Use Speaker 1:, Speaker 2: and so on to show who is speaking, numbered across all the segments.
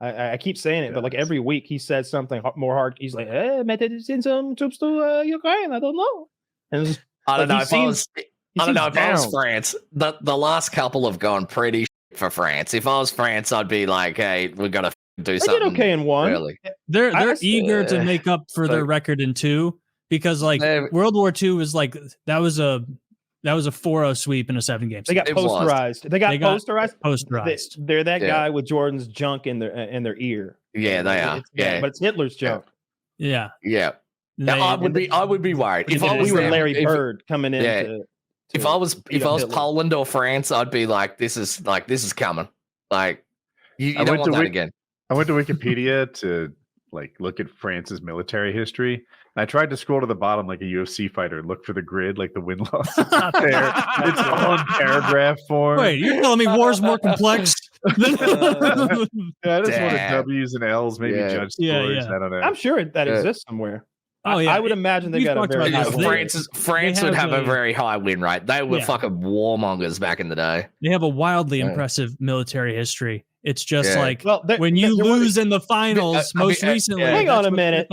Speaker 1: I keep saying it, but like every week he says something more hard. He's like, "Hey, send some troops to Ukraine." I don't know. And
Speaker 2: I don't know if I was France. The last couple have gone pretty shit for France. If I was France, I'd be like, "Hey, we got to do something."
Speaker 1: They did okay in one.
Speaker 2: Really.
Speaker 3: They're eager to make up for their record in two, because like World War II was like that was a 4-0 sweep in a 7-game.
Speaker 1: They got posterized. They got posterized. They're that guy with Jordan's junk in their ear.
Speaker 2: Yeah, they are.
Speaker 1: But it's Hitler's junk.
Speaker 3: Yeah.
Speaker 2: I would be worried if I was
Speaker 1: Larry Bird coming in.
Speaker 2: Yeah. If I was Poland or France, I'd be like, this is coming. Like you don't want that again.
Speaker 4: I went to Wikipedia to like look at France's military history. And I tried to scroll to the bottom like a UFC fighter and look for the grid, like the win-loss. It's not there. It's all in paragraph form.
Speaker 3: Wait, you're telling me war's more complex?
Speaker 4: I just wanted W's and L's, maybe judge scores. I don't know.
Speaker 1: I'm sure that exists somewhere.
Speaker 3: Oh yeah,
Speaker 1: I would imagine they got a very high win.
Speaker 2: France would have a very high win rate. They were fucking warmongers back in the day.
Speaker 3: They have a wildly impressive military history. It's just when you lose in the finals, most recently.
Speaker 1: Hang on a minute.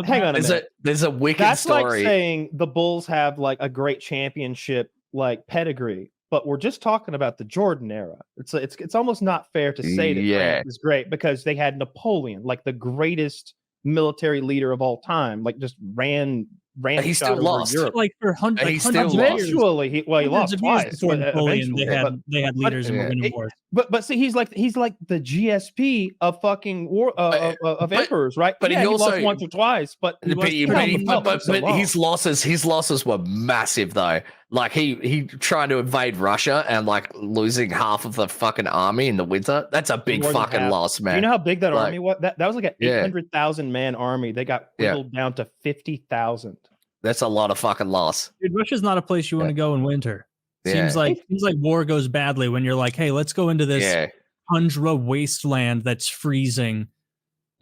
Speaker 2: There's a wicked
Speaker 1: That's
Speaker 2: story.
Speaker 1: That's like saying the Bulls have like a great championship like pedigree, but we're just talking about the Jordan era. It's almost not fair to say that France is great because they had Napoleon, like the greatest military leader of all time, like just ran.
Speaker 2: He still lost,
Speaker 3: like for hundreds.
Speaker 1: Eventually, he lost twice.
Speaker 3: Before Napoleon, they had leaders and were winning wars.
Speaker 1: But see, he's like the GSP of fucking war of emperors, right?
Speaker 2: But he also
Speaker 1: lost once or twice. But
Speaker 2: his losses were massive though. Like he trying to invade Russia and like losing half of the fucking army in the winter. That's a big fucking loss, man.
Speaker 1: You know how big that army was? That was like an 800,000 man army. They got whittled down to 50,000.
Speaker 2: That's a lot of fucking loss.
Speaker 3: Dude, Russia's not a place you want to go in winter. Seems like war goes badly when you're like, hey, let's go into this tundra wasteland that's freezing,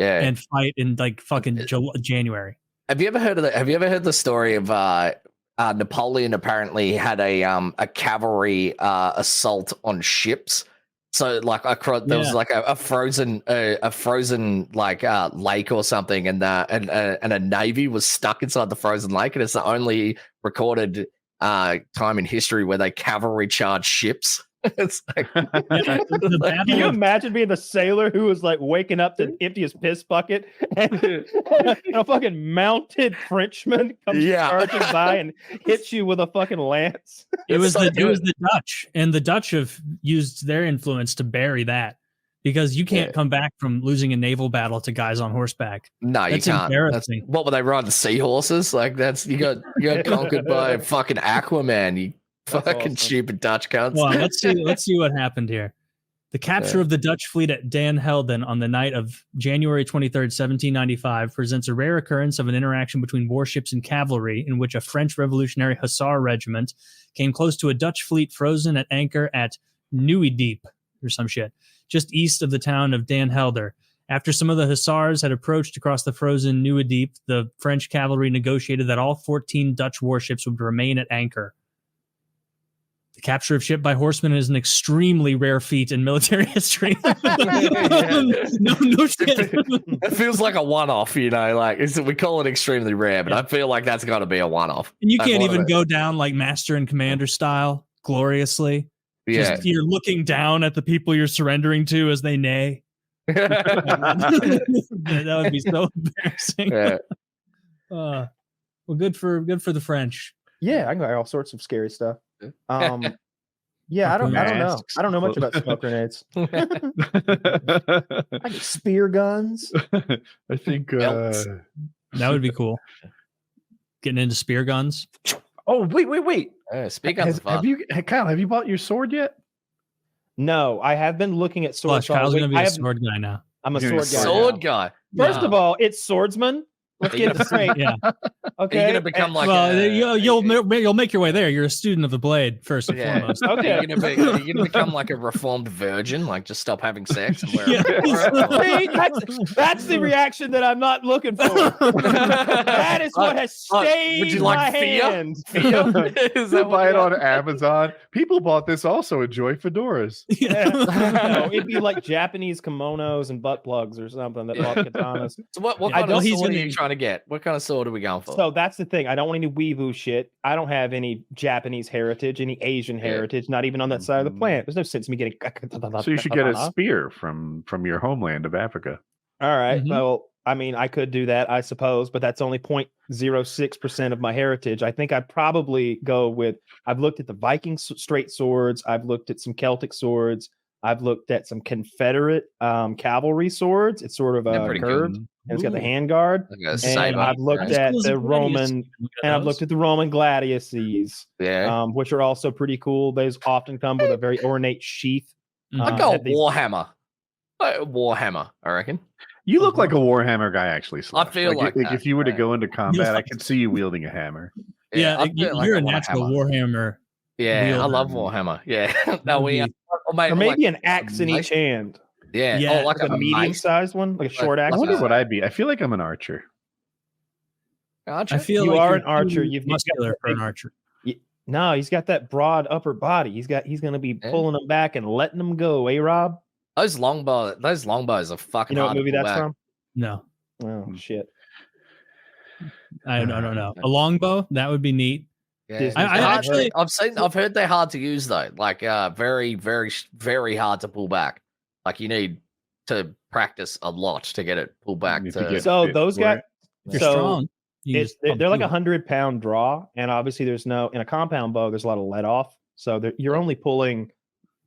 Speaker 3: and fight in like fucking January.
Speaker 2: Have you ever heard the story of Napoleon apparently had a cavalry assault on ships? So like there was like a frozen like lake or something, and a navy was stuck inside the frozen lake, and it's the only recorded time in history where they cavalry charge ships. It's like,
Speaker 1: can you imagine being the sailor who was like waking up to empty his piss bucket and a fucking mounted Frenchman comes charging by and hits you with a fucking lance?
Speaker 3: It was the Dutch, and the Dutch have used their influence to bury that, because you can't come back from losing a naval battle to guys on horseback.
Speaker 2: No,
Speaker 3: that's
Speaker 2: you can't.
Speaker 3: Embarrassing.
Speaker 2: What were they riding? Seahorses? Like you got conquered by fucking Aquaman. You fucking stupid Dutch cunts.
Speaker 3: Well, let's see what happened here. The capture of the Dutch fleet at Dan Helden on the night of January 23rd, 1795 presents a rare occurrence of an interaction between warships and cavalry in which a French Revolutionary Hussar regiment came close to a Dutch fleet frozen at anchor at Nieuwediep or some shit, just east of the town of Dan Helder. After some of the Hussars had approached across the frozen Nieuwediep, the French cavalry negotiated that all 14 Dutch warships would remain at anchor. The capture of ship by horsemen is an extremely rare feat in military history. No shit.
Speaker 2: It feels like a one-off, like we call it extremely rare, but I feel like that's got to be a one-off.
Speaker 3: And you can't even go down like master and commander style gloriously.
Speaker 2: Yeah.
Speaker 3: Just, you're looking down at the people you're surrendering to as they neigh. That would be so embarrassing.
Speaker 2: Yeah.
Speaker 3: Well, good for the French.
Speaker 1: Yeah, I got all sorts of scary stuff. I don't know. I don't know much about smoke grenades. I get spear guns.
Speaker 4: I think
Speaker 3: that would be cool. Getting into spear guns.
Speaker 4: Oh, wait.
Speaker 2: Spear guns.
Speaker 4: Kyle, have you bought your sword yet?
Speaker 1: No, I have been looking at swords.
Speaker 3: Kyle's gonna be a sword guy now.
Speaker 1: I'm a sword guy.
Speaker 2: Sword guy.
Speaker 1: First of all, it's swordsman. Let's get it straight.
Speaker 3: Yeah.
Speaker 1: Okay.
Speaker 2: You're gonna become like
Speaker 3: you'll make your way there. You're a student of the blade first and foremost.
Speaker 1: Okay.
Speaker 2: You're gonna become like a reformed virgin, like just stop having sex and wear
Speaker 1: See, that's the reaction that I'm not looking for. That is what has stayed
Speaker 2: would you like
Speaker 1: my
Speaker 2: Fia?
Speaker 1: hand.
Speaker 2: Is that
Speaker 4: buy it on Amazon. People bought this also enjoy fedoras.
Speaker 1: No, it'd be like Japanese kimonos and butt plugs or something that bought katanas.
Speaker 2: So what kind of sword are you trying to get? What kind of sword are we going for?
Speaker 1: So that's the thing. I don't want any weeaboo shit. I don't have any Japanese heritage, any Asian heritage, not even on that side of the planet. There's no sense in me getting.
Speaker 4: So you should get a spear from your homeland of Africa.
Speaker 1: All right. Well, I mean, I could do that, I suppose, but that's only 0.06% of my heritage. I think I'd probably go with. I've looked at the Viking straight swords. I've looked at some Celtic swords. I've looked at some Confederate cavalry swords. It's sort of curved, and it's got the handguard. And I've looked at the Roman, and I've looked at the Roman gladiuses, which are also pretty cool. Those often come with a very ornate sheath.
Speaker 2: I'd go Warhammer. Warhammer, I reckon.
Speaker 4: You look like a Warhammer guy, actually. Slush.
Speaker 2: I feel like
Speaker 4: if you were to go into combat, I could see you wielding a hammer.
Speaker 3: Yeah, you're a natural Warhammer.
Speaker 2: Yeah, I love Warhammer. Yeah, no,
Speaker 1: or maybe an axe in each hand.
Speaker 2: Yeah,
Speaker 1: like a medium-sized one, like a short axe.
Speaker 4: I wonder what I'd be. I feel like I'm an archer.
Speaker 3: I feel
Speaker 1: you
Speaker 3: like
Speaker 1: are an archer. You've
Speaker 3: muscular for an archer.
Speaker 1: No, he's got that broad upper body. He's going to be pulling them back and letting them go. Rob?
Speaker 2: Those longbows are fucking.
Speaker 1: You know
Speaker 2: hard
Speaker 1: what movie that's from?
Speaker 3: No.
Speaker 1: Oh shit.
Speaker 3: I don't know. A longbow, that would be neat.
Speaker 2: Yeah. I've heard they're hard to use though. Like very, very, very hard to pull back. Like you need to practice a lot to get it pulled back.
Speaker 1: So those guys,
Speaker 3: they're strong.
Speaker 1: They're like 100-pound draw, and obviously there's no in a compound bow. There's a lot of let off, so you're only pulling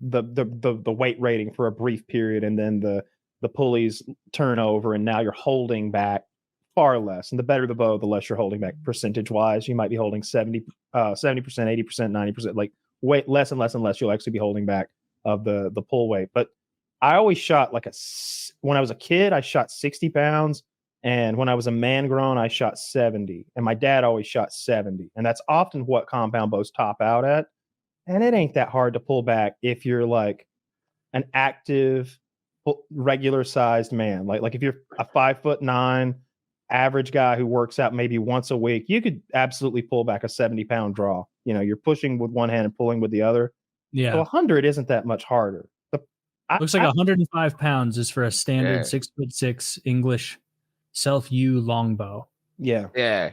Speaker 1: the weight rating for a brief period, and then the pulleys turn over, and now you're holding back far less. And the better the bow, the less you're holding back percentage wise. You might be holding 70%, 80%, 90%, like weight less and less and less. You'll actually be holding back of the pull weight. But I always shot when I was a kid, I shot 60 pounds. And when I was a man grown, I shot 70. And my dad always shot 70. And that's often what compound bows top out at. And it ain't that hard to pull back if you're like an active, regular sized man. Like if you're a 5'9" average guy who works out maybe once a week, you could absolutely pull back a 70-pound draw. You know, you're pushing with one hand and pulling with the other.
Speaker 3: Yeah.
Speaker 1: So 100 isn't that much harder.
Speaker 3: Looks like 105 pounds is for a standard 6'6" English self-U longbow.
Speaker 1: Yeah.
Speaker 2: Yeah.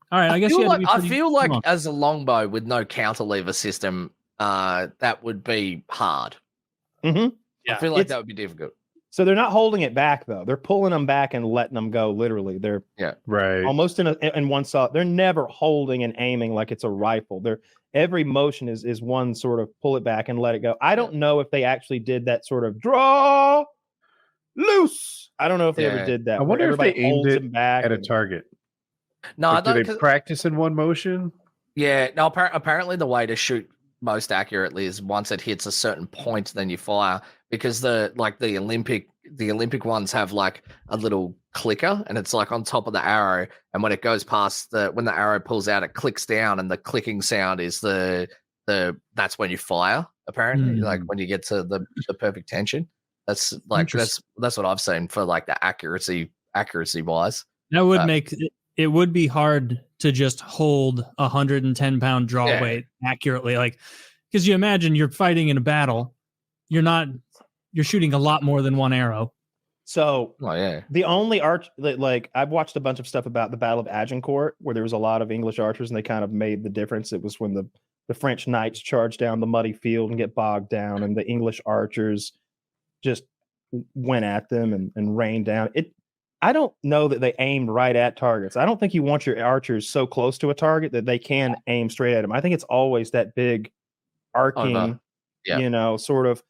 Speaker 3: All right.
Speaker 2: I feel like as a longbow with no counterlever system, that would be hard.
Speaker 1: Mm-hmm.
Speaker 2: Yeah. I feel like that would be difficult.
Speaker 1: So they're not holding it back though. They're pulling them back and letting them go. Literally, they're almost in one shot. They're never holding and aiming like it's a rifle. Every motion is one sort of pull it back and let it go. I don't know if they actually did that sort of draw loose. I don't know if they ever did that.
Speaker 4: I wonder if they aimed it back at a target.
Speaker 2: No,
Speaker 4: like, do they practice in one motion?
Speaker 2: Yeah. No. Apparently, the way to shoot most accurately is once it hits a certain point, then you fire. Because the Olympic ones have like a little clicker, and it's like on top of the arrow. And when it goes past when the arrow pulls out, it clicks down, and the clicking sound is that's when you fire. Apparently, like when you get to the perfect tension. That's like that's what I've seen for like the accuracy wise.
Speaker 3: That would make it would be hard to just hold 110-pound draw weight accurately, like because you imagine you're fighting in a battle, you're shooting a lot more than one arrow.
Speaker 1: So the only like I've watched a bunch of stuff about the Battle of Agincourt where there was a lot of English archers and they kind of made the difference. It was when the French knights charged down the muddy field and get bogged down, and the English archers just went at them and rained down. I don't know that they aimed right at targets. I don't think you want your archers so close to a target that they can aim straight at them. I think it's always that big arcing, sort of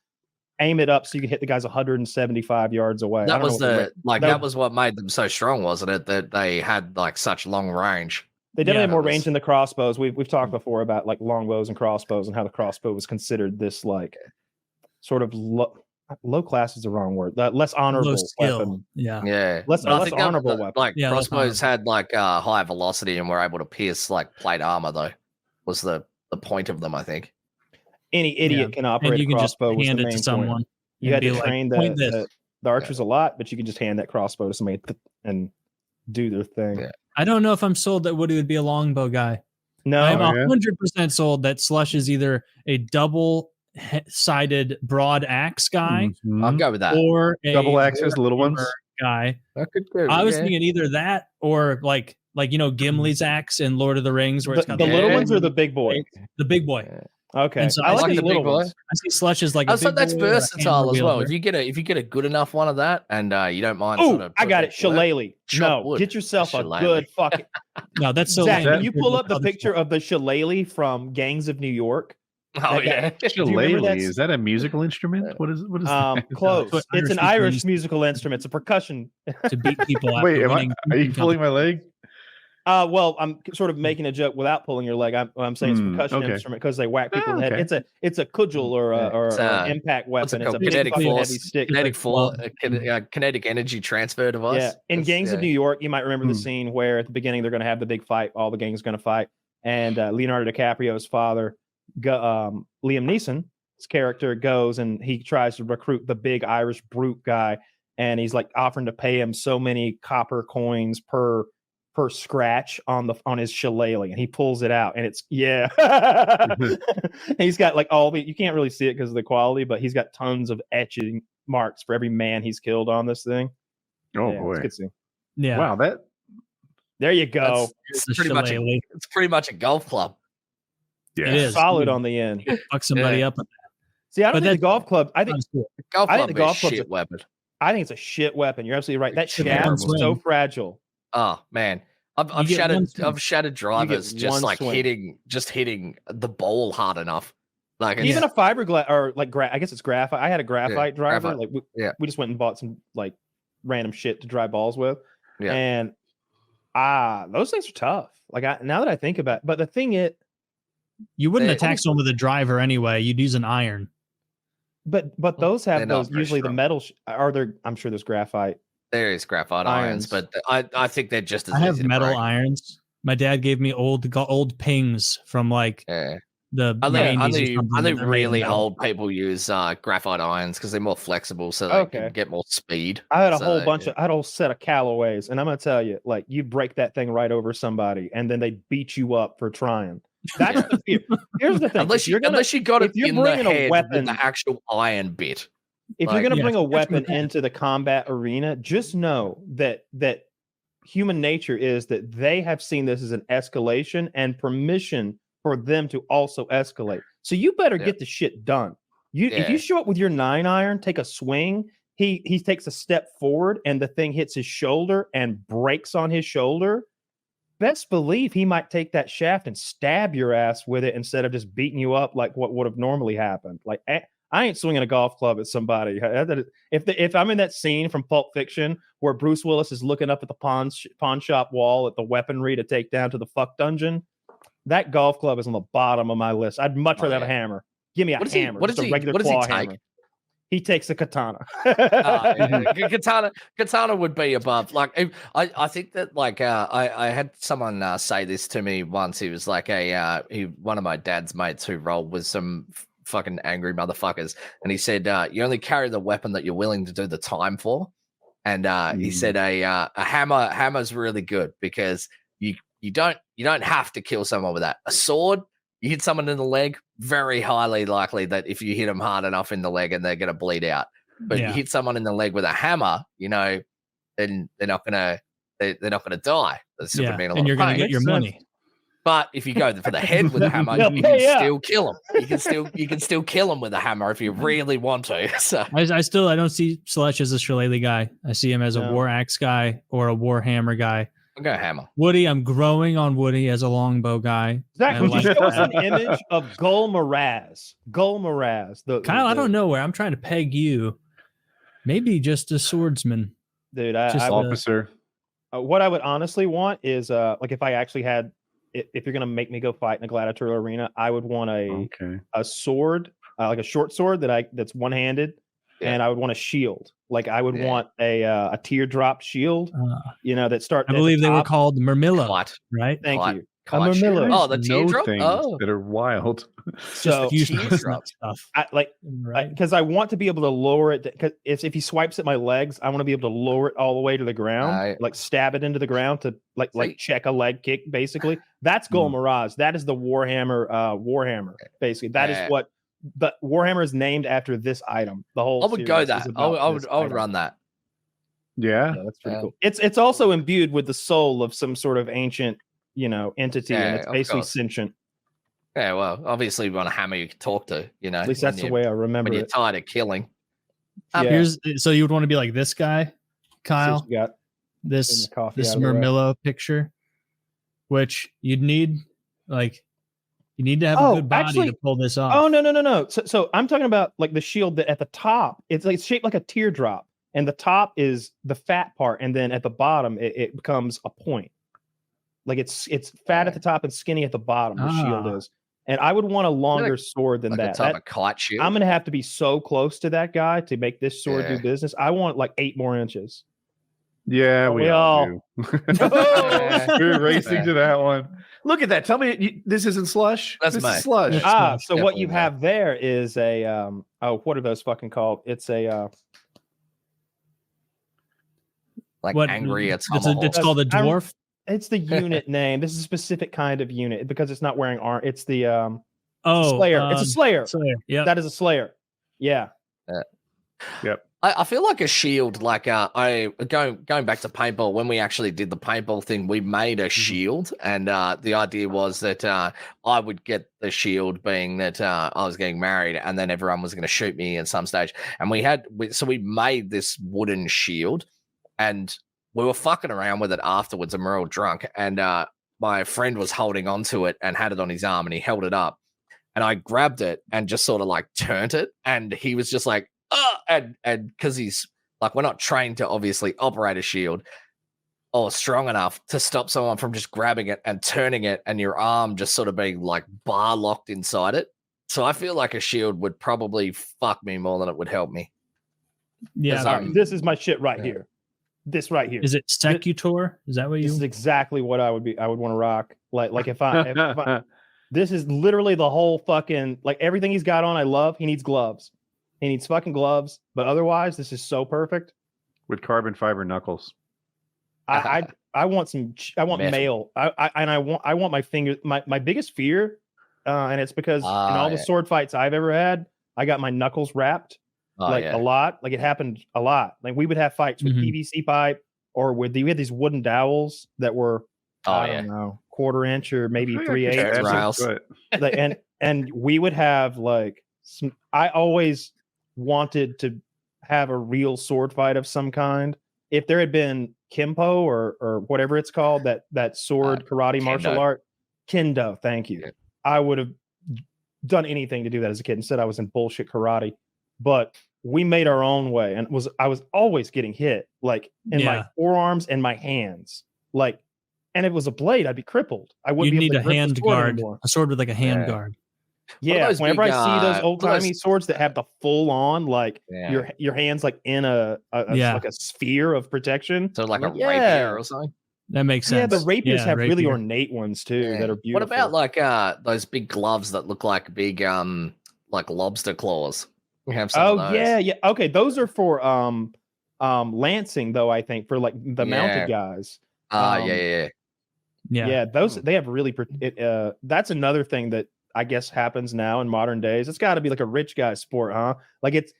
Speaker 1: aim it up so you can hit the guys 175 yards away.
Speaker 2: That was what made them so strong, wasn't it? That they had like such long range.
Speaker 1: They definitely had more range than the crossbows. We've talked before about like longbows and crossbows and how the crossbow was considered this like sort of low class is the wrong word. Less honorable
Speaker 3: Low skill.
Speaker 1: weapon.
Speaker 2: Yeah.
Speaker 1: Less
Speaker 2: But I think
Speaker 1: honorable weapon.
Speaker 2: Like
Speaker 3: Yeah, less
Speaker 2: crossbows
Speaker 3: honorable.
Speaker 2: had like high velocity and were able to pierce like plate armor though. Was the point of them, I think.
Speaker 1: Any idiot can operate
Speaker 3: And you
Speaker 1: a
Speaker 3: can just
Speaker 1: crossbow. Was
Speaker 3: hand
Speaker 1: the
Speaker 3: it
Speaker 1: main
Speaker 3: to someone.
Speaker 1: point. You had
Speaker 3: and
Speaker 1: to
Speaker 3: be like,
Speaker 1: train
Speaker 3: "Point
Speaker 1: the archers a lot, but you can just hand that crossbow to somebody and do their thing.
Speaker 2: Yeah.
Speaker 3: I don't know if I'm sold that Woody would be a longbow guy.
Speaker 1: No,
Speaker 3: I'm
Speaker 4: Oh, yeah?
Speaker 3: 100% sold that Slush is either a double-sided broad axe guy
Speaker 4: Mhm.
Speaker 2: I'll go with that.
Speaker 3: or a
Speaker 4: Double axes, the little ones.
Speaker 3: warhammer guy.
Speaker 2: I could go.
Speaker 3: I was thinking either that or like Gimli's axe in Lord of the Rings, where it's got
Speaker 1: the little
Speaker 2: Yeah.
Speaker 1: ones or the big boy.
Speaker 3: the big boy.
Speaker 1: Okay,
Speaker 3: And so
Speaker 1: I
Speaker 3: I
Speaker 1: like
Speaker 3: like
Speaker 1: these
Speaker 2: the
Speaker 1: little
Speaker 2: big boy.
Speaker 1: ones.
Speaker 3: I see Slush as like a
Speaker 2: So
Speaker 3: big
Speaker 2: that's
Speaker 3: boy or a
Speaker 2: versatile
Speaker 3: hammer
Speaker 2: as well.
Speaker 3: wielder.
Speaker 2: If you get a good enough one of that, and you don't mind.
Speaker 1: Oh,
Speaker 2: sort of
Speaker 1: I got it.
Speaker 2: putting work-
Speaker 1: Shillelagh.
Speaker 2: Chop
Speaker 1: No,
Speaker 2: wood.
Speaker 1: get yourself a
Speaker 2: Shillelagh.
Speaker 1: good fucking.
Speaker 3: No, that's so
Speaker 1: Zach,
Speaker 3: lame.
Speaker 1: can you pull up the picture of the shillelagh from Gangs of New York?
Speaker 2: Oh yeah.
Speaker 1: you remember
Speaker 4: Shillelagh,
Speaker 1: that?
Speaker 4: is that a musical instrument? What is that?
Speaker 1: Close.
Speaker 3: what
Speaker 1: It's an
Speaker 3: Irish people
Speaker 1: Irish
Speaker 3: use
Speaker 1: musical instrument. It's a percussion.
Speaker 3: to beat people.
Speaker 4: Wait,
Speaker 3: after
Speaker 4: are
Speaker 3: winning
Speaker 4: you pulling my leg?
Speaker 1: Well, I'm sort of making a joke without pulling your leg. I'm saying it's a percussion
Speaker 4: okay.
Speaker 1: instrument because they whack people in the head.
Speaker 4: okay.
Speaker 1: It's a cudgel or
Speaker 2: It's
Speaker 1: an impact
Speaker 2: What's it
Speaker 1: weapon. It's a
Speaker 2: called?
Speaker 1: big
Speaker 2: Kinetic
Speaker 1: fucking heavy
Speaker 2: force.
Speaker 1: stick.
Speaker 2: Kinetic energy transfer device.
Speaker 1: Yeah, in Gangs of New York, you might remember the
Speaker 4: Hmm.
Speaker 1: scene where at the beginning they're going to have the big fight. All the gang's going to fight, and Leonardo DiCaprio's father, Liam Neeson's character, goes and he tries to recruit the big Irish brute guy, and he's like offering to pay him so many copper coins per scratch on his shillelagh, and he pulls it out, and it's he's got like all the, you can't really see it because of the quality, but he's got tons of etching marks for every man he's killed on this thing.
Speaker 4: Oh
Speaker 1: Yeah,
Speaker 4: boy!
Speaker 1: it's a good scene.
Speaker 3: Yeah,
Speaker 4: Wow, that
Speaker 1: There you go.
Speaker 3: it's
Speaker 2: It's
Speaker 3: the shillelagh.
Speaker 2: pretty much a golf club.
Speaker 4: yeah.
Speaker 3: It is.
Speaker 1: Solid on the end.
Speaker 3: Fuck somebody
Speaker 2: Yeah.
Speaker 3: up.
Speaker 1: See, I don't
Speaker 3: But
Speaker 1: think the golf club. I think
Speaker 2: Golf
Speaker 1: I
Speaker 2: club
Speaker 1: think the
Speaker 2: is
Speaker 1: golf club's
Speaker 2: shit
Speaker 1: a-
Speaker 2: weapon.
Speaker 1: it's a shit weapon. You're absolutely right. That
Speaker 2: Shit
Speaker 1: shaft
Speaker 3: weapon.
Speaker 1: is so fragile.
Speaker 2: Oh man, I've
Speaker 3: You get one swing.
Speaker 2: shattered drivers
Speaker 1: one
Speaker 2: just like
Speaker 1: swing.
Speaker 2: hitting the ball hard enough. Like it's-
Speaker 1: Even a fiberglass or like I guess it's graphite. I had a graphite driver.
Speaker 2: graphite.
Speaker 1: Like
Speaker 2: Yeah.
Speaker 1: we just went and bought some like random shit to drive balls with.
Speaker 2: Yeah.
Speaker 1: And those things are tough. Like now that I think about it, but the thing is,
Speaker 3: You wouldn't
Speaker 2: They-
Speaker 3: attack someone with a driver anyway. You'd use an iron.
Speaker 1: but those have
Speaker 2: They're not
Speaker 1: those
Speaker 2: very
Speaker 1: usually the
Speaker 2: strong.
Speaker 1: metal are there. I'm sure there's graphite.
Speaker 2: there is graphite irons, but I think they're just as
Speaker 3: I have
Speaker 2: easy to
Speaker 3: metal
Speaker 2: break.
Speaker 3: irons. My dad gave me old pings from like
Speaker 2: Yeah.
Speaker 3: the 90s or
Speaker 2: Only
Speaker 3: something that are made
Speaker 2: really
Speaker 3: of metal.
Speaker 2: old people use graphite irons because they're more flexible, so they
Speaker 1: Okay.
Speaker 2: can get more speed.
Speaker 1: I had a
Speaker 2: So
Speaker 1: whole
Speaker 2: they-
Speaker 1: bunch of, I had a whole set of Callaways, and I'm gonna tell you, like you break that thing right over somebody, and then they beat you up for trying. That's
Speaker 2: Yeah.
Speaker 1: the fear. Here's the thing:
Speaker 2: Unless
Speaker 1: if
Speaker 2: you
Speaker 1: you're gonna
Speaker 2: got it
Speaker 1: if you're
Speaker 2: in the
Speaker 1: bringing a
Speaker 2: head
Speaker 1: weapon-
Speaker 2: with the actual iron bit.
Speaker 1: if you're
Speaker 2: like-
Speaker 1: gonna
Speaker 3: Yeah,
Speaker 1: bring a
Speaker 3: that's
Speaker 1: weapon
Speaker 3: what that-
Speaker 1: into the combat arena, just know that human nature is that they have seen this as an escalation and permission for them to also escalate. So you better
Speaker 2: Yeah.
Speaker 1: get the shit done. If
Speaker 2: Yeah.
Speaker 1: you show up with your 9-iron, take a swing, he takes a step forward and the thing hits his shoulder and breaks on his shoulder. Best believe he might take that shaft and stab your ass with it instead of just beating you up like what would have normally happened. Like I ain't swinging a golf club at somebody. If I'm in that scene from Pulp Fiction where Bruce Willis is looking up at the pawn shop wall at the weaponry to take down to the fuck dungeon, that golf club is on the bottom of my list. I'd much rather have a hammer. Give me a hammer.
Speaker 2: What
Speaker 1: just
Speaker 2: does
Speaker 1: a
Speaker 2: he-
Speaker 1: regular
Speaker 2: what does he
Speaker 1: claw
Speaker 2: take?
Speaker 1: hammer. He takes a katana.
Speaker 2: Katana would be above. Like I think that like I had someone say this to me once. He was like one of my dad's mates who rolled with some fucking angry motherfuckers, and he said you only carry the weapon that you're willing to do the time for. And he said a hammer's really good because you don't have to kill someone with that. A sword, you hit someone in the leg, very highly likely that if you hit them hard enough in the leg and they're going to bleed out. But
Speaker 3: Yeah.
Speaker 2: you hit someone in the leg with a hammer, then they're not gonna die. That's
Speaker 3: Yeah,
Speaker 2: been a lot
Speaker 3: and you're
Speaker 2: of
Speaker 3: gonna
Speaker 2: pain.
Speaker 3: get your
Speaker 1: Makes
Speaker 3: money.
Speaker 2: But if you go for the head with a hammer,
Speaker 1: Yeah,
Speaker 2: you can
Speaker 1: yeah.
Speaker 2: still kill them. You can still kill them with a hammer if you really want to. So
Speaker 3: I don't see Slush as a shillelagh guy. I see him as a
Speaker 1: No.
Speaker 3: war axe guy or a war hammer guy.
Speaker 2: I'll go hammer.
Speaker 3: Woody, I'm growing on Woody as a longbow guy.
Speaker 1: Zach,
Speaker 3: I
Speaker 1: would you
Speaker 3: like
Speaker 1: show us
Speaker 3: that.
Speaker 1: an image of Gul Maraz? Gul Maraz.
Speaker 3: Kyle, I don't know where I'm trying to peg you. Maybe just a swordsman.
Speaker 1: Dude,
Speaker 3: Just
Speaker 1: I
Speaker 4: Officer.
Speaker 1: what I would honestly want is like if I actually had if you're gonna make me go fight in a gladiatorial arena, I would want
Speaker 4: Okay.
Speaker 1: a sword, like a short sword that's one-handed, and I would want a shield. Like I would want a teardrop shield, that start.
Speaker 3: I believe they were called Murmillo, right?
Speaker 1: Thank you.
Speaker 2: Murmillo. Oh, the teardrop
Speaker 4: things that are wild.
Speaker 1: So
Speaker 3: stuff.
Speaker 1: Because I want to be able to lower it. Because if he swipes at my legs, I want to be able to lower it all the way to the ground, like stab it into the ground to like check a leg kick. Basically, that's Gol Mirage. That is the Warhammer. Basically, that is what the Warhammer is named after. This item. The whole.
Speaker 2: I would go that. I would run that.
Speaker 4: Yeah,
Speaker 1: that's pretty cool. It's also imbued with the soul of some sort of ancient, entity, and it's basically sentient.
Speaker 2: Yeah, well, obviously you want a hammer you can talk to,
Speaker 1: At least that's the way I remember
Speaker 2: when you're tired of killing.
Speaker 3: So you would want to be like this guy, Kyle.
Speaker 1: Got
Speaker 3: this Murmillo picture, which you'd need you need to have a good body to pull this off.
Speaker 1: Oh no. So I'm talking about like the shield that at the top, it's shaped like a teardrop, and the top is the fat part, and then at the bottom it becomes a point. Like it's fat at the top and skinny at the bottom. The shield is. And I would want a longer sword than that.
Speaker 2: A kite shield.
Speaker 1: I'm gonna have to be so close to that guy to make this sword do business. I want like 8 more inches.
Speaker 4: Yeah, we all do. We're racing to that one. Look at that. Tell me this isn't Slush.
Speaker 2: That's
Speaker 4: this
Speaker 2: mine.
Speaker 4: Is Slush.
Speaker 1: So what you have there is a what are those fucking called? It's a
Speaker 2: angry. It's
Speaker 3: called a dwarf.
Speaker 1: It's the unit name. This is a specific kind of unit because it's not wearing armor. It's the Slayer. It's a Slayer.
Speaker 3: Yeah,
Speaker 1: that is a Slayer. Yeah.
Speaker 4: Yep.
Speaker 2: I feel like a shield. Like going back to paintball. When we actually did the paintball thing, we made a shield, and the idea was that I would get the shield, being that I was getting married, and then everyone was going to shoot me at some stage. And we made this wooden shield, and we were fucking around with it afterwards, and we're all drunk. And my friend was holding onto it and had it on his arm, and he held it up. And I grabbed it and just sort of like turned it. And he was just like, and because he's like, we're not trained to obviously operate a shield or strong enough to stop someone from just grabbing it and turning it, and your arm just sort of being like bar locked inside it. So I feel like a shield would probably fuck me more than it would help me.
Speaker 3: Yeah.
Speaker 1: This is my shit right here. This right here.
Speaker 3: Is it Secutor? Is that what you?
Speaker 1: This is exactly what I would want to rock. Like if I this is literally the whole fucking, like everything he's got on. I love. He needs gloves. He needs fucking gloves. But otherwise, this is so perfect.
Speaker 4: With carbon fiber knuckles.
Speaker 1: I want some. I want mail. I want my fingers. My biggest fear, and it's because in all the sword fights I've ever had, I got my knuckles wrapped. A lot. Like it happened a lot. Like we would have fights with PVC pipe, or we had these wooden dowels that were I don't know, 1/4 inch or maybe 3/8. And we would have like some. I always wanted to have a real sword fight of some kind. If there had been Kimpo or whatever it's called, that sword karate martial art, Kendo. Thank you. Yeah. I would have done anything to do that as a kid. Instead, I was in bullshit karate. But we made our own way, and I was always getting hit, like in my forearms and my hands, like, and if it was a blade, I'd be crippled. I wouldn't be able to
Speaker 3: need a hand guard, a sword with like a hand guard.
Speaker 1: Yeah, whenever I see those old timey swords that have the full on, like your hands like in like a sphere of protection,
Speaker 2: so like a rapier or something.
Speaker 3: That makes sense.
Speaker 1: Yeah, the rapiers have really ornate ones too that are beautiful.
Speaker 2: What about like those big gloves that look like big like lobster claws? We have some of those.
Speaker 1: Yeah. Okay, those are for lancing though, I think, for like the mounted guys. Yeah, those they have really that's another thing that I guess happens now in modern days. It's got to be like a rich guy sport, huh? Like it's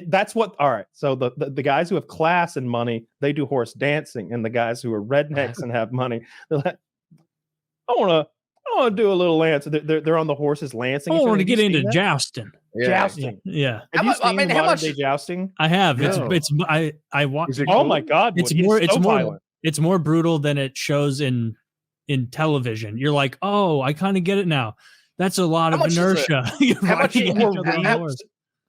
Speaker 1: that's what. All right, so the guys who have class and money, they do horse dancing, and the guys who are rednecks and have money, they're like, I want to do a little lance. They're on the horses lancing.
Speaker 3: I want to get into jousting.
Speaker 1: Jousting.
Speaker 3: Yeah.
Speaker 1: Have you seen modern day jousting?
Speaker 3: I have.
Speaker 1: No.
Speaker 3: I watch.
Speaker 1: Oh my god!
Speaker 3: It's more brutal than it shows in television. You're like, oh, I kind of get it now. That's a lot of inertia.
Speaker 2: How much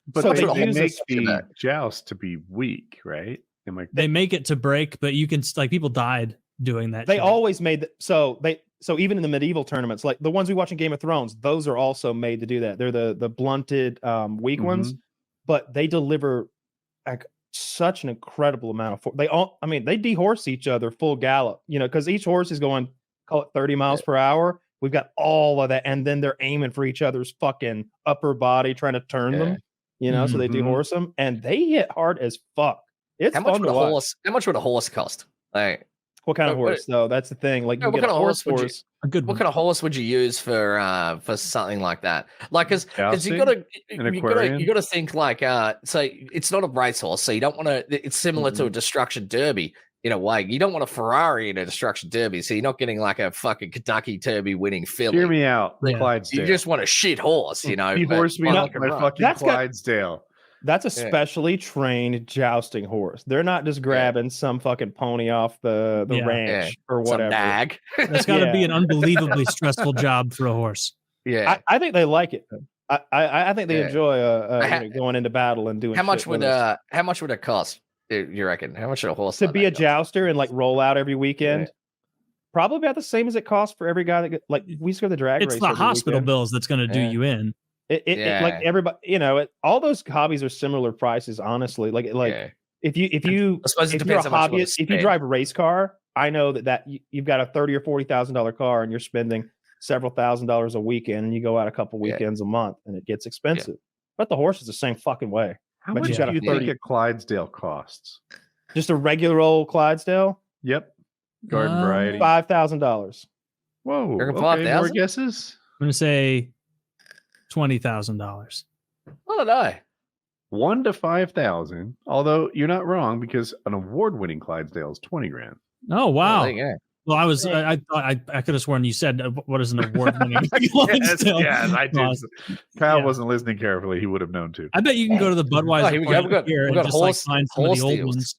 Speaker 4: But so they make the joust to be weak, right?
Speaker 3: They make it to break, but you can like people died doing that.
Speaker 1: They always made so even in the medieval tournaments, like the ones we watch in Game of Thrones, those are also made to do that. They're the blunted weak ones, but they deliver like such an incredible amount of they dehorse each other full gallop, because each horse is going, call it 30 miles per hour. We've got all of that, and then they're aiming for each other's fucking upper body, trying to turn them, so they dehorse them, and they hit hard as fuck. It's
Speaker 2: how much would a horse cost? Like,
Speaker 1: what kind of horse? Though that's the thing. Like, you
Speaker 2: what
Speaker 1: get
Speaker 2: kind
Speaker 1: a
Speaker 2: of
Speaker 1: horse
Speaker 2: a good one. What kind of horse would you use for something like that? Like, because you gotta think like, so it's not a racehorse, so you don't want to. It's similar to a destruction derby in a way. You don't want a Ferrari in a destruction derby, so you're not getting like a fucking Kentucky Derby winning filly.
Speaker 4: Hear me out, Clydesdale.
Speaker 2: You just want a shit horse,
Speaker 4: Horse me up, my fucking Clydesdale.
Speaker 1: That's a specially trained jousting horse. They're not just grabbing some fucking pony off the ranch or whatever.
Speaker 2: Some nag.
Speaker 3: That's got to be an unbelievably stressful job for a horse.
Speaker 2: Yeah,
Speaker 1: I think they like it. I think they enjoy going into battle and doing.
Speaker 2: How much would it cost? You reckon? How much would a horse
Speaker 1: to be a jouster and like roll out every weekend? Yeah. Probably about the same as it costs for every guy that we score the drag race.
Speaker 3: It's the hospital bills that's going to do you in.
Speaker 1: It like everybody, all those hobbies are similar prices, honestly. If you're a hobbyist, if you drive a race car, I know that you've got a $30,000 or $40,000 car and you're spending several $1,000s a weekend, and you go out a couple weekends a month, and it gets expensive. But the horse is the same fucking way.
Speaker 4: How much do you think a Clydesdale costs?
Speaker 1: Just a regular old Clydesdale?
Speaker 4: Yep. Garden variety.
Speaker 1: $5,000.
Speaker 4: Whoa. Okay, more guesses?
Speaker 3: I'm going to say $20,000.
Speaker 2: I don't know.
Speaker 4: 1 to 5,000. Although you're not wrong, because an award-winning Clydesdale is 20 grand.
Speaker 3: Oh wow! Well, I thought I could have sworn you said what is an award-winning Clydesdale?
Speaker 4: Yes, I did. Kyle wasn't listening carefully. He would have known too.
Speaker 3: I bet you can go to the Budweiser.
Speaker 2: We've got horse deals.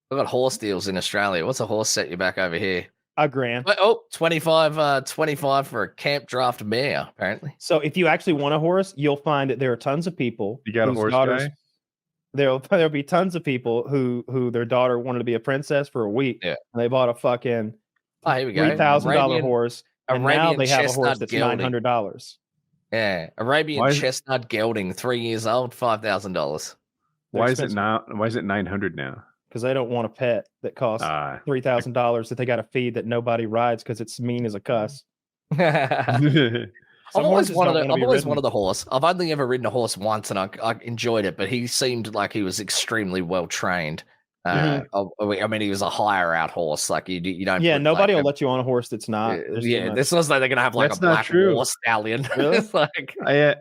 Speaker 2: We've got horse deals in Australia. What's a horse set you back over here?
Speaker 1: $1,000.
Speaker 2: Oh, 25 for a camp draft mare, apparently.
Speaker 1: So if you actually want a horse, you'll find that there are tons of people.
Speaker 4: You got a horse guy?
Speaker 1: There'll be tons of people who their daughter wanted to be a princess for a week.
Speaker 2: Yeah.
Speaker 1: And they bought a fucking
Speaker 2: here we go.
Speaker 1: $3,000 horse. And now they have a horse that's $900.
Speaker 2: Yeah. Arabian chestnut gelding, 3 years old, $5,000.
Speaker 4: Why is it 900 now?
Speaker 1: Because they don't want a pet that costs $3,000 that they got to feed that nobody rides because it's mean as a cuss.
Speaker 2: I've always wanted a horse. I've only ever ridden a horse once, and I enjoyed it. But he seemed like he was extremely well trained. I mean, he was a hire out horse. Like you don't.
Speaker 1: Yeah, nobody will let you on a horse that's not.
Speaker 2: This was like they're gonna have like a black horse stallion.
Speaker 1: Really?
Speaker 2: It's like,
Speaker 4: I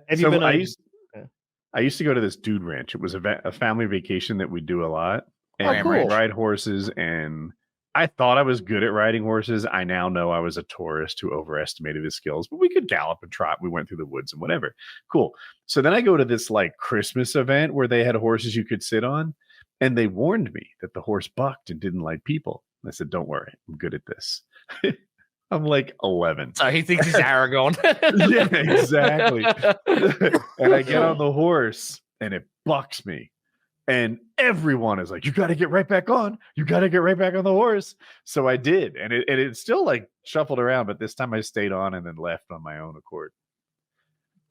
Speaker 4: used to go to this dude ranch. It was a family vacation that we do a lot. And
Speaker 1: cool.
Speaker 4: ride horses, and I thought I was good at riding horses. I now know I was a tourist who overestimated his skills, but we could gallop and trot. We went through the woods and whatever. Cool. So then I go to this like Christmas event where they had horses you could sit on, and they warned me that the horse bucked and didn't like people. I said, don't worry, I'm good at this. I'm like 11.
Speaker 2: So he thinks he's Aragon.
Speaker 4: Yeah, exactly. And I get on the horse and it bucks me. And everyone is like, you got to get right back on. You got to get right back on the horse. So I did. And it still like shuffled around. But this time I stayed on and then left on my own accord.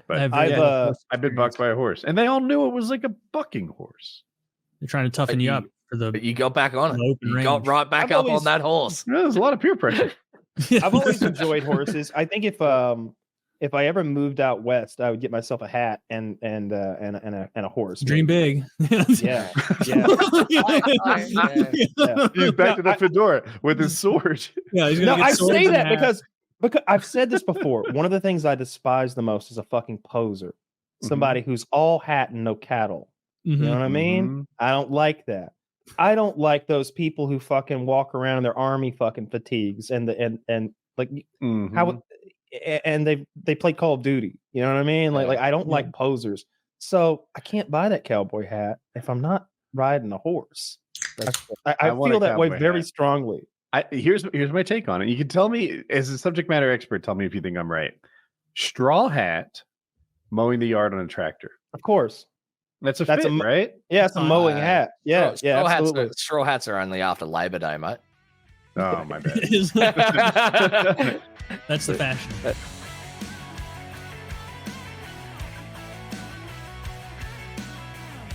Speaker 4: But I've been bucked by a horse. And they all knew it was like a bucking horse.
Speaker 3: They're trying to toughen you up.
Speaker 2: But you got back on it. You got right back up on that horse.
Speaker 4: There's a lot of peer pressure.
Speaker 1: I've always enjoyed horses. I think if I ever moved out west, I would get myself a hat and a horse.
Speaker 3: Dream big.
Speaker 1: Yeah.
Speaker 4: He's back to the fedora with his sword.
Speaker 3: Yeah,
Speaker 1: I say that because I've said this before. One of the things I despise the most is a fucking poser. Somebody who's all hat and no cattle. You know what I mean? I don't like that. I don't like those people who fucking walk around in their army fucking fatigues and how and they play Call of Duty. You know what I mean? Like I don't like posers. So I can't buy that cowboy hat if I'm not riding a horse. I feel that way very strongly.
Speaker 4: Here's my take on it. You can tell me as a subject matter expert, tell me if you think I'm right. Straw hat, mowing the yard on a tractor.
Speaker 1: Of course.
Speaker 4: That's right?
Speaker 1: Yeah, it's a mowing hat. Yeah,
Speaker 2: straw hats are only after Labor Day, mate.
Speaker 4: Oh, my bad.
Speaker 3: That's the fashion.